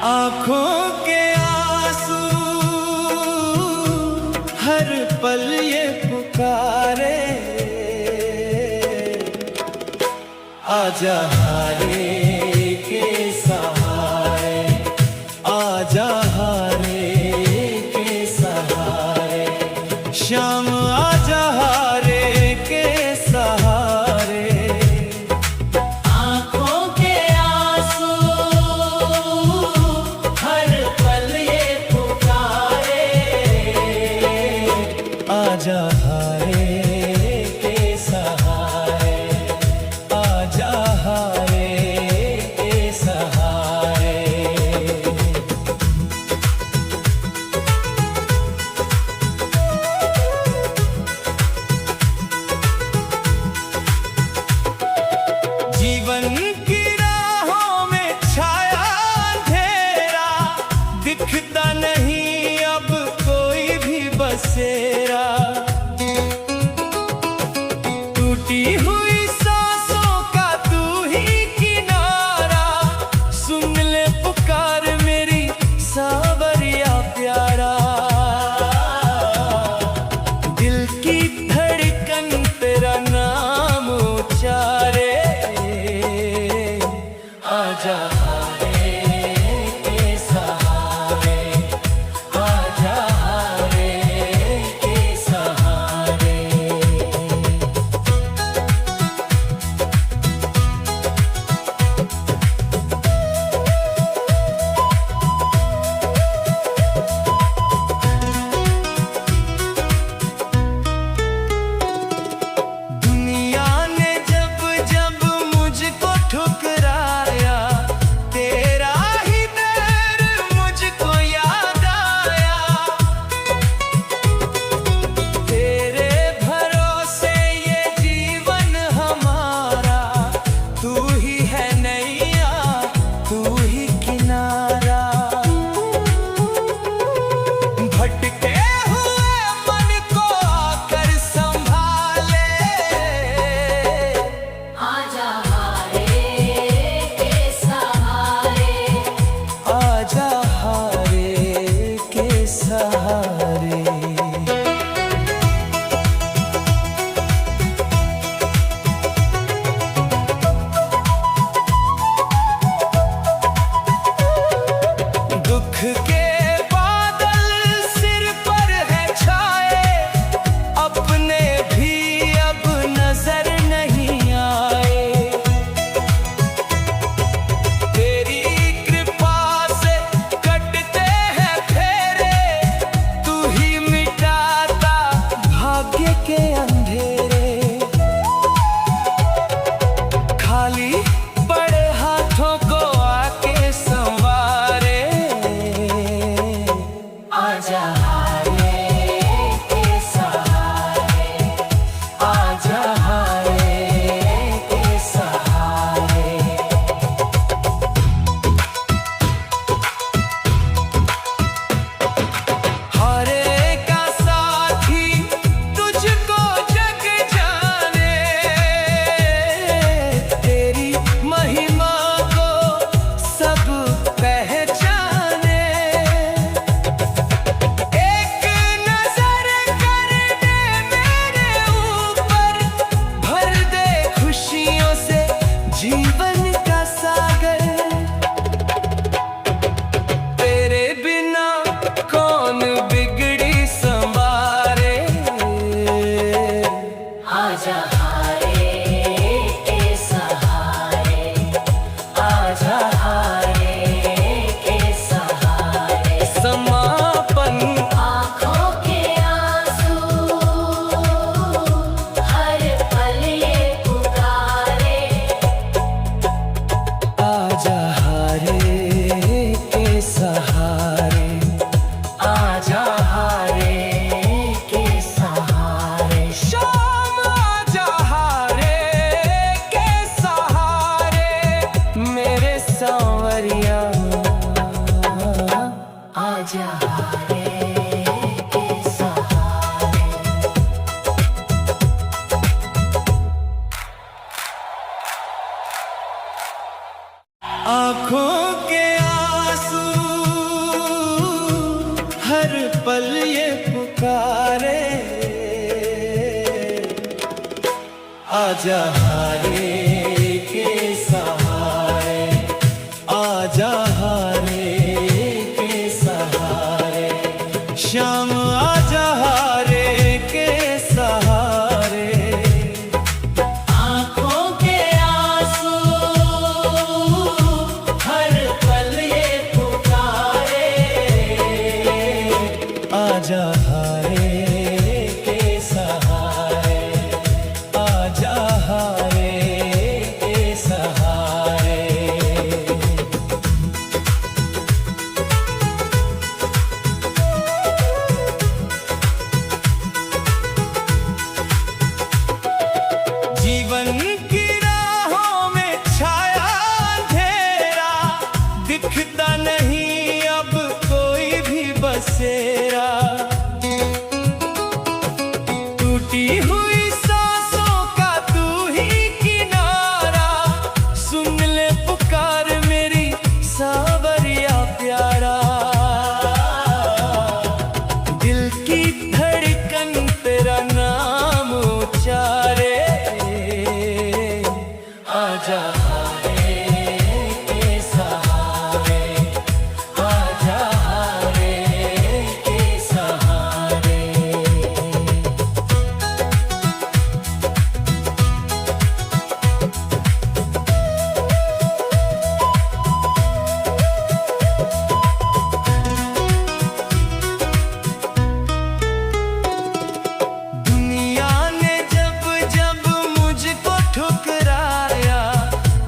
आँखों के आंसू हर पल ये पुकारे, आजा हारे के सहारे, आजा हारे के सहारे, शाम आजा हारे के सहारे। आँखों के आंसू हर पल ये पुकारे, आजा हारे के सहारे, आजा हारे के सहारे। जीवन की राहों में छाया अंधेरा, दिखता नहीं अब कोई भी बसेरा। टूटी हुई सांसों का तू ही किनारा, सुन ले पुकार मेरी सावरिया प्यारा। दिल की धड़कन तेरा नाम उचारे, आजा हारे के सहारे, आजा हारे के सहारे। दुनिया ने जब जब मुझको ठुकराया, तेरा ही दर मुझको याद आया। तेरे भरोसे ये जीवन हमारा, तू ही है नैया तू ही किनारा। भटके हुए मन को आकर संभाले, आजा हारे के सहारे, आजा हारे के सहारे। दुख के बादल सिर पर है छाए, अपने भी अब नजर नहीं आए। तेरी कृपा से कटते हैं फेरे, तू ही मिटाता भाग्य के अंधेरे। खाली पड़े हाथों को आके संवारे, आजा हारे के सहारे, आजा हारे के सहारे। हारे का साथी तुझको जग जाने, तेरी महिमा को सब पहचाने। एक नजर करने मेरे ऊपर, भर दे खुशियों से जीवन का सागर। तेरे बिना कौन बिगड़ी संवारे, आजा हारे के सहारे, आजा हारे के सहारे। समापन आँखों के आंसू हर पल ये पुकारे, आजा हारे के सहारे, आजा हारे के सहारे। शाम आजा हारे के सहारे, मेरे सांवरिया आजा हारे के सहारे। आँखों के आंसू पल ये पुकारे, आजा हारे के सहारे, आजा हारे के सहारे, शाम आजा हारे के सहारे। आँखों के आंसू हर पल ये पुकारे, आजा हारे के सहारे, आजा हारे के सहारे। जीवन की राहों में छाया अंधेरा, दिखता नहीं अब कोई भी बसेरा। टूटी हुई सांसों का तू ही किनारा, सुन ले पुकार मेरी सांवरिया प्यारा। दिल की धड़कन तेरा नाम उचारे, आजा हारे के सहारे, आजा हारे के सहारे। दुनिया ने जब जब मुझको ठुकराया,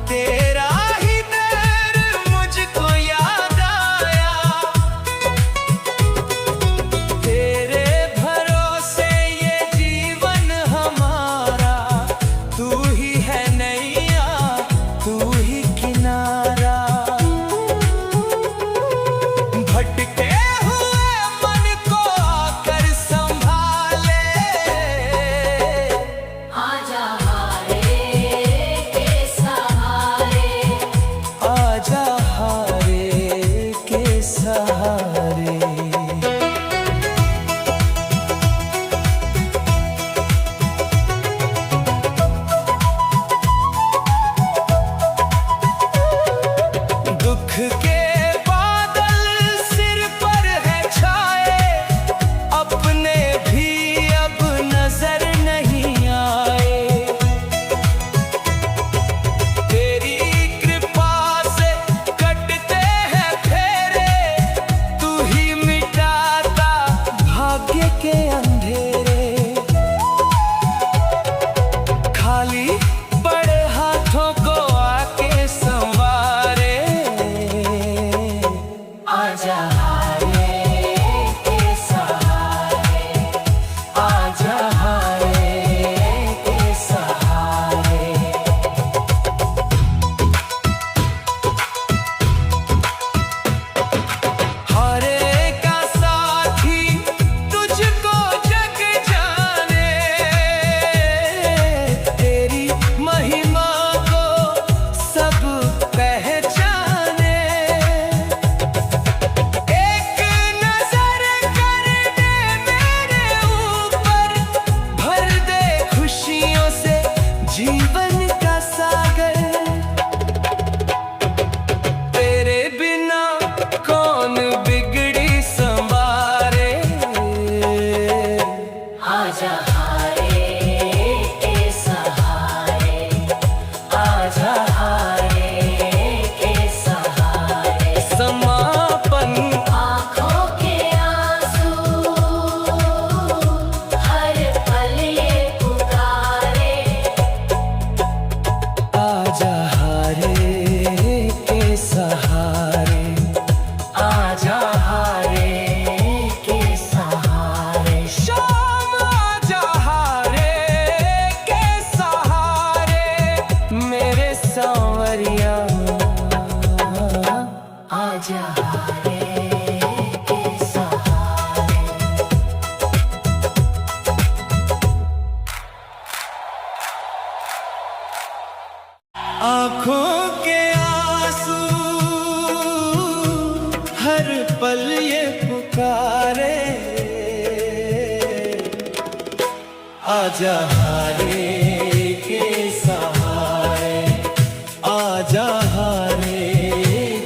तेरा ही दर मुझको याद आया। तेरे भरोसे ये जीवन हमारा, तू ही है नैया तू ही किनारा। भटके हुए मन को आकर संभाले, आजा हारे के सहारे, आजा हारे के सहारे। दुख के बादल सिर पर है छाए, अपने भी अब नजर नहीं आए। तेरी कृपा से कटते हैं फेरे, तू ही मिटाता भाग्य के अंधेरे। खाली पड़े हाथों को आके संवारे, आजा हारे के सहारे, आजा हारे के सहारे। हारे का साथी तुझको जग जाने, तेरी महिमा को सब पहचाने। एक नजर कर दे मेरे ऊपर, भर दे खुशियों से जीवन का सागर। तेरे बिना कौन बिगड़ी संवारे, आजा हारे के सहारे, आजा हारे के सहारे। समापन आँखों के आंसू हर पल ये पुकारे, आजा हारे के सहारे, आजा हारे के सहारे। शाम आजा हारे के सहारे, मेरे सांवरिया आजा हारे के सहारे। आँखों के आंसू हर पल ये पुकारे, आजा हारे के सहारे, आजा हारे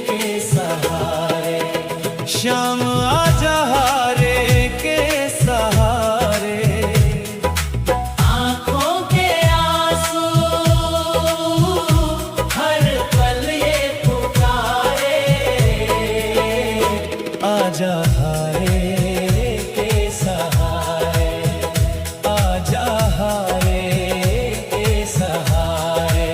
के सहारे, श्याम आजा हारे के सहारे। आँखों के आंसू हर पल ये पुकारे, आजा हारे के सहारे, आजा हारे के सहारे।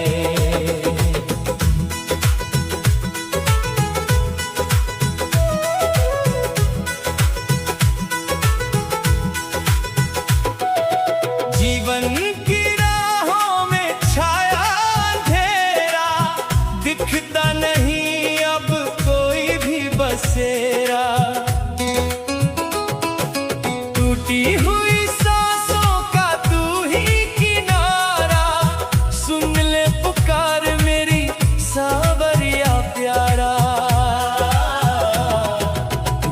जीवन की राहों में छाया अंधेरा, दिखता नहीं अब कोई भी बसेरा। टूटी हुई सांसों का तू ही किनारा, सुन ले पुकार मेरी सावरिया प्यारा।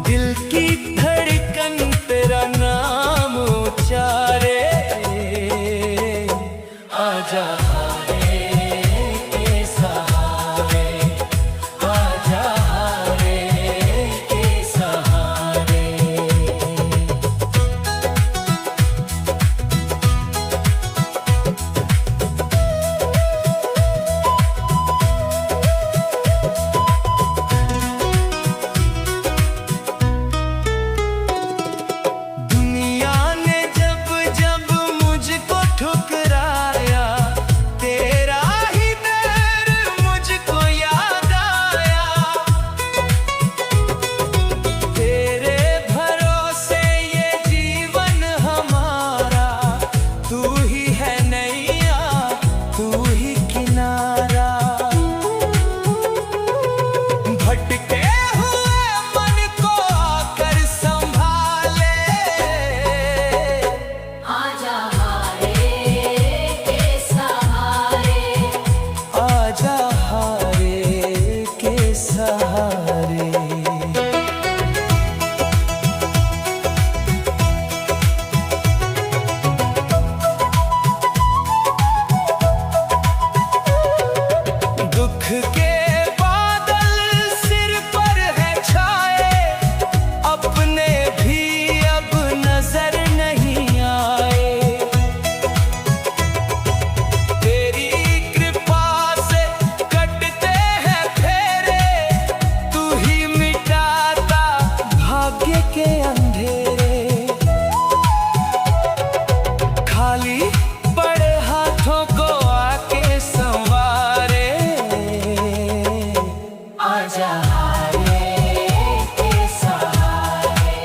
दिल की धड़कन तेरा नाम उचारे, आजा हारे के सहारे, आजा हारे के सहारे। दुनिया ने जब जब मुझको ठुकराया, तेरा ही दर मुझको याद आया। तेरे भरोसे ये जीवन हमारा, तू ही है नैया तू ही किनारा। भटके हुए मन को आकर संभाले, आजा हारे के सहारे, आजा हारे के सहारे। दुख के बादल सिर पर है छाए, अपने भी अब नजर नहीं आए। तेरी कृपा से कटते हैं फेरे, तू ही मिटाता भाग्य के अंधेरे। खाली पड़े हाथों को आके संवारे, आजा हारे के सहारे,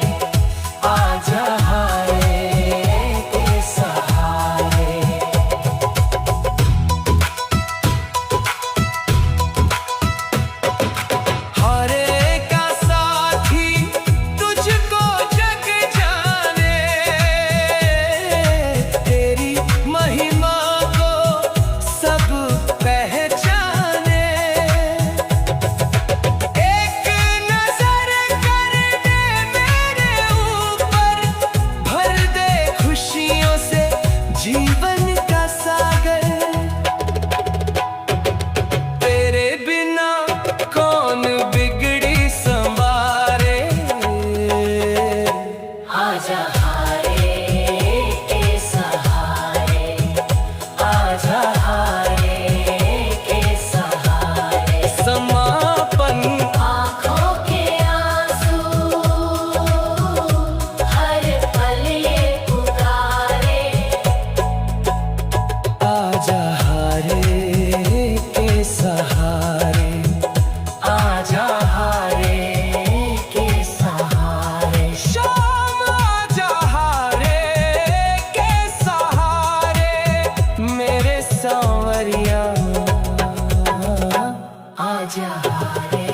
आजा हारे के सहारे। हारे का साथी तुझको जग जाने, तेरी महिमा को सब पहचाने। एक नजर कर दे मेरे ऊपर, भर दे खुशियों से जीवन का सागर। तेरे बिना कौन बिगड़ी संवारे, आजा हारे के सहारे, आजा हारे के सहारे। समापन आँखों के आंसू हर पल ये पुकारे, आजा हारे के सहारे, आजा हारे के सहारे। शाम आजा हारे के सहारे, मेरे सांवरिया आजा हारे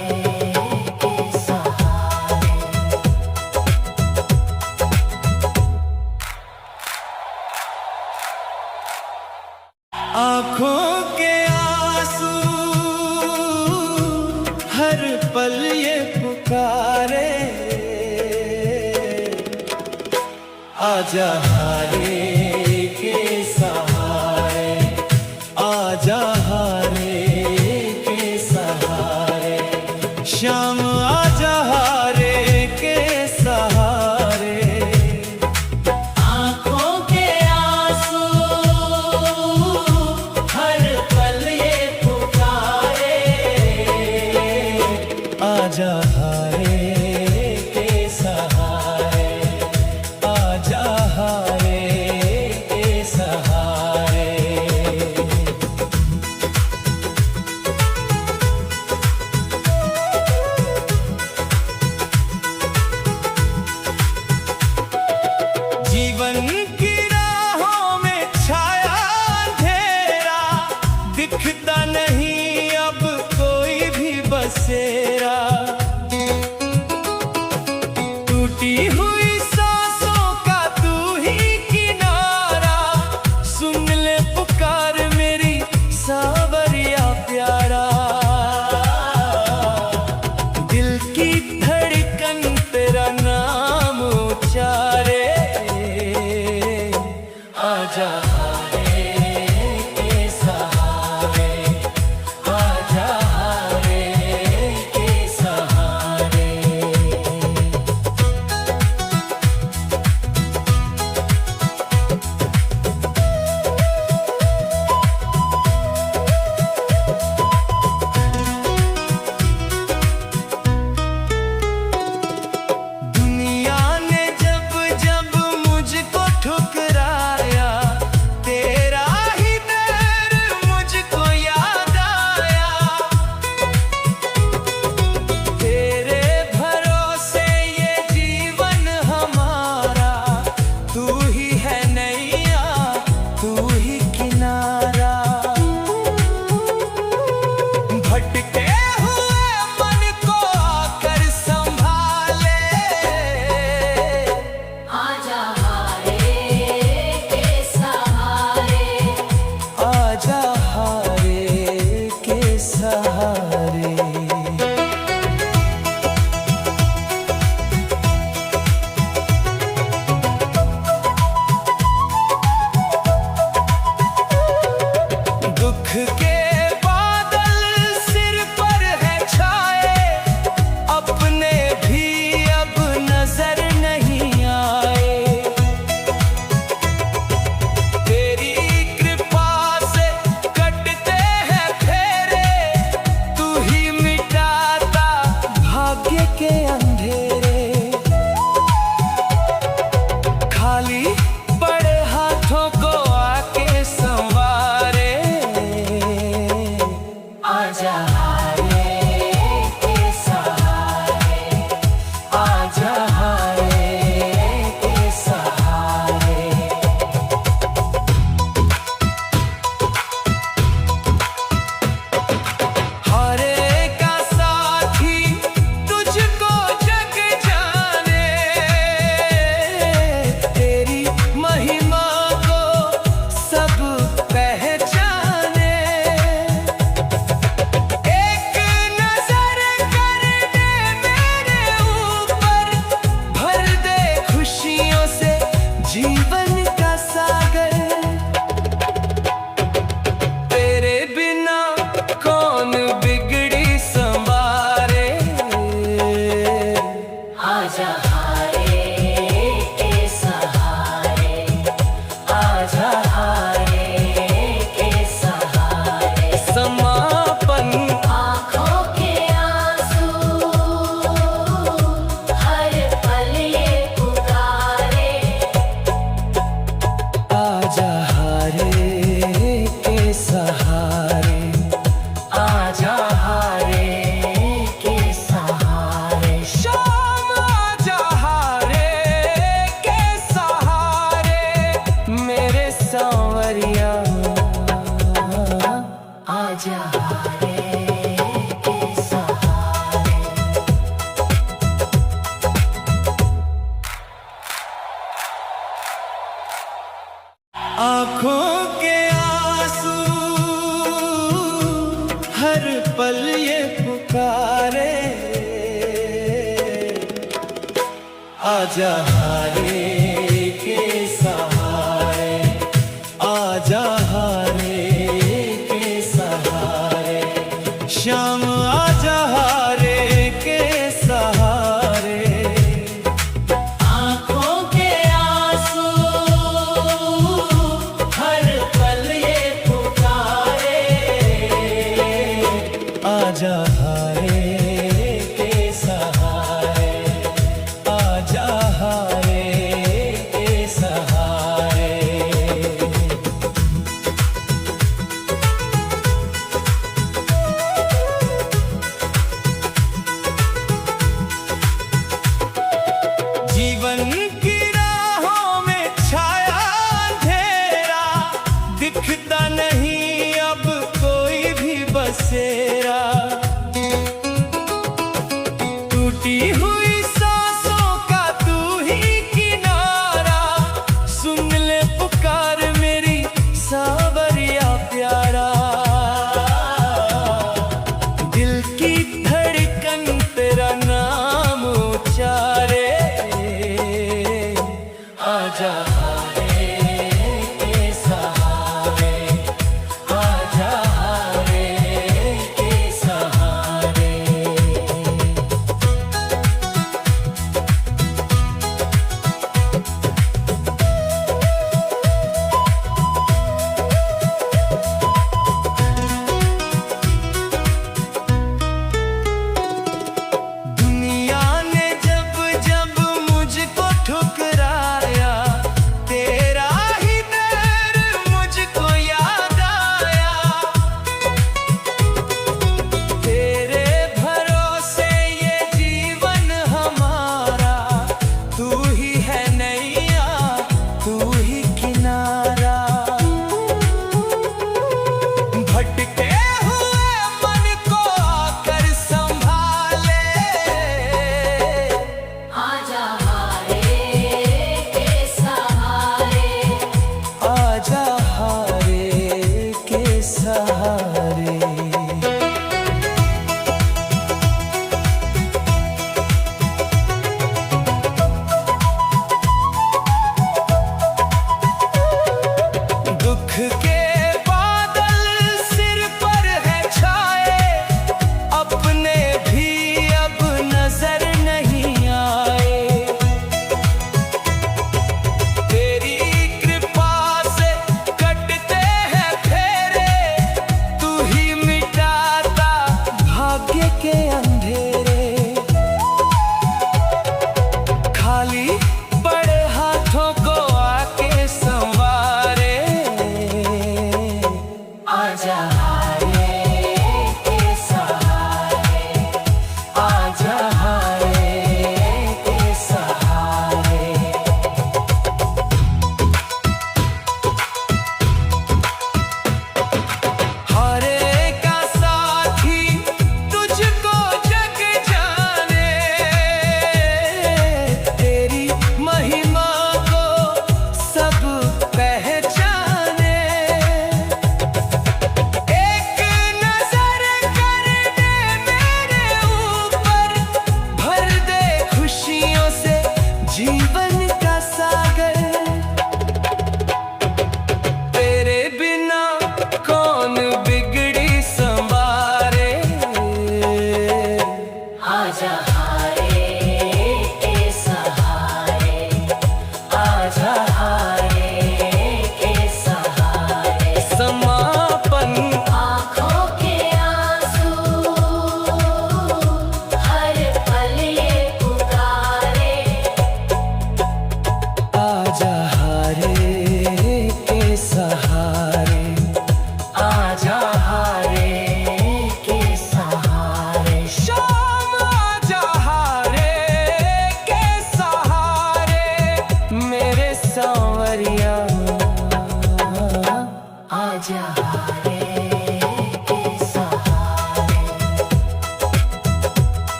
के सहारे। आँखों के आंसू हर पल ये पुकारे, आजा हारे के टूटी हुई सांसों का तू ही किनारा, सुन ले पुकार मेरी सांवरिया प्यारा। दिल की धड़कन तेरा नाम उचारे, आजा हारे के सहारे, आजा हारे के सहारे। दुनिया ने जब जब मुझको ठुकराया, तेरा ही दर मुझको याद आया। तेरे भरोसे ये जीवन हमारा, तू ही है नैया तू ही किनारा। भटके हुए मन को आकर संभाले, आजा हारे के सहारे, आजा हारे के सहारे। दुख के बादल सिर पर है छाए, अपने भी अब नजर नहीं आए। तेरी कृपा से कटते हैं फेरे, तू ही मिटाता भाग्य के अंधेरे। खाली पड़े हाथों को आके संवारे, आजा हारे के सहारे, आजा हारे के सहारे। हारे का साथी तुझको जग जाने, तेरी महिमा को सब पहचाने। एक नजर करने मेरे ऊपर, भर दे खुशियों से जीवन का सागर। तेरे बिना कौन बिगड़ी संवारे, आजा हारे के सहारे, आजा हारे के सहारे। समापन आँखों के आंसू हर पल ये पुकारे, आजा हारे के सहारे, आजा हारे के सहारे। शाम आजा हारे के सहारे, मेरे सांवरिया आजा हारे के सहारे। आँखों के आंसू हर पल ये पुकारे, आजा हारे के सहारे, आजा हारे के सहारे। श्याम आजा हारे के सहारे। आँखों के आंसू हर पल ये पुकारे, आजा हारे के सहारे, आजा हारे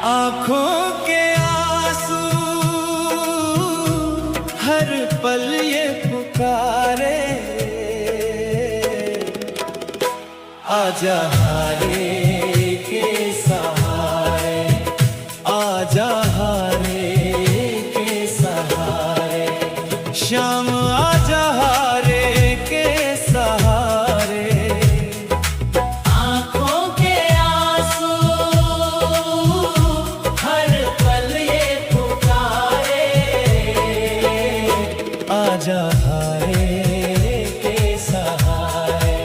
आंखों के आंसू हर पल ये पुकारे, आजा हारे के सहारे, आजा हारे के सहारे, शाम आजा हारे के सहारे। आंखों के आंसू हर पल ये पुकारे, आजा हारे के सहारे,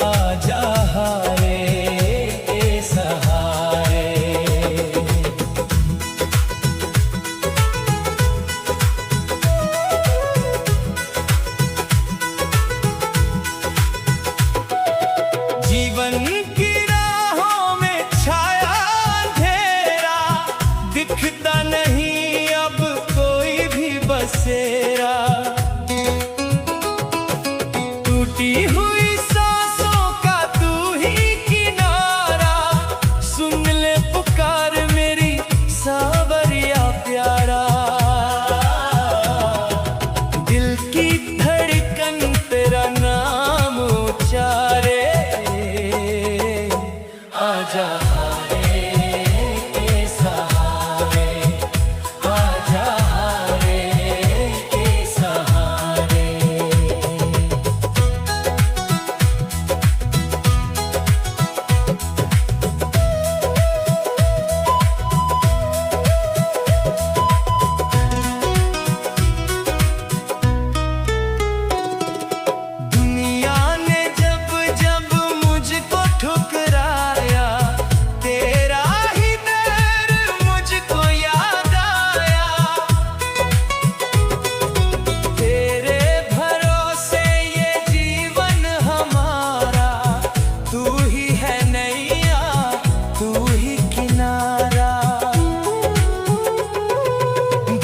आजा हारे के सहारे। जीवन की राहों में छाया अंधेरा, दिखता नहीं अब कोई भी बसेरा। टूटी हुई सांसों का तू ही किनारा, सुन ले पुकार मेरी सावरिया प्यारा। दिल की धड़कन तेरा नाम उचारे, आजा हारे के सहारे, आजा हारे के सहारे। दुनिया ने जब जब मुझको ठुकराया, तेरा ही दर मुझको याद आया। तेरे भरोसे ये जीवन हमारा, तू ही है नैया तू ही किनारा।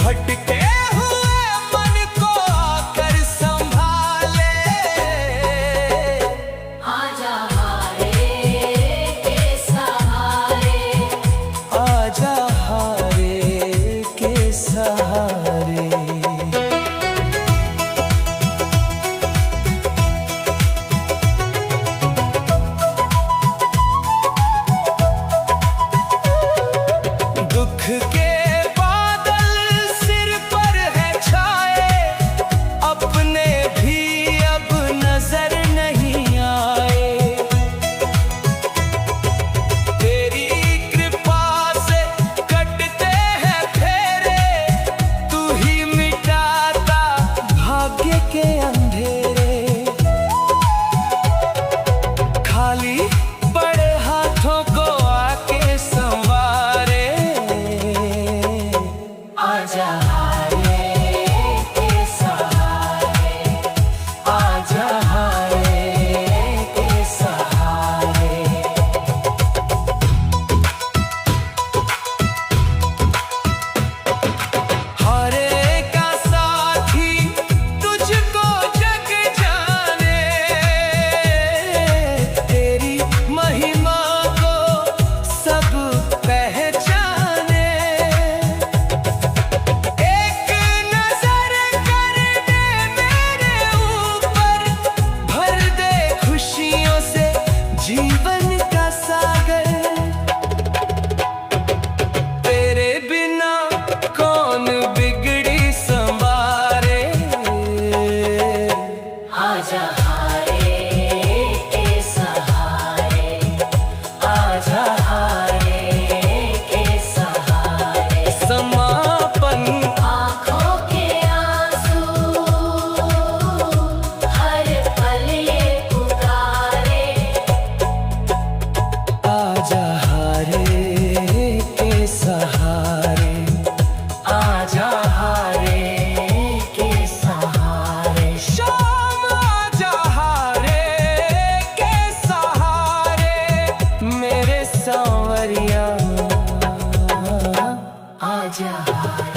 भटके हुए मन को आकर संभाले, आजा हारे के सहारे, आजा हारे के सहारे। दुख के बादल सिर पर है छाए, अपने भी अब नजर नहीं आए। तेरी कृपा से कटते हैं फेरे, तू ही मिटाता भाग्य के अंधेरे। खाली पड़े हाथों को आके संवारे, आजा हारे के सहारे, आजा हारे के सहारे। हारे का साथी तुझको जग जाने, तेरी महिमा को सब पहचाने। एक नजर कर दे मेरे ऊपर, भर दे खुशियों से जीवन का सागर। तेरे बिना कौन बिगड़ी संवारे, आजा हारे के सहारे, आजा हारे के सहारे। समापन आँखों के आंसू हर पल ये पुकारे, आजा हारे के सहारे, आजा हारे के सहारे। शाम आजा हारे के सहारे, मेरे सांवरिया आजा हारे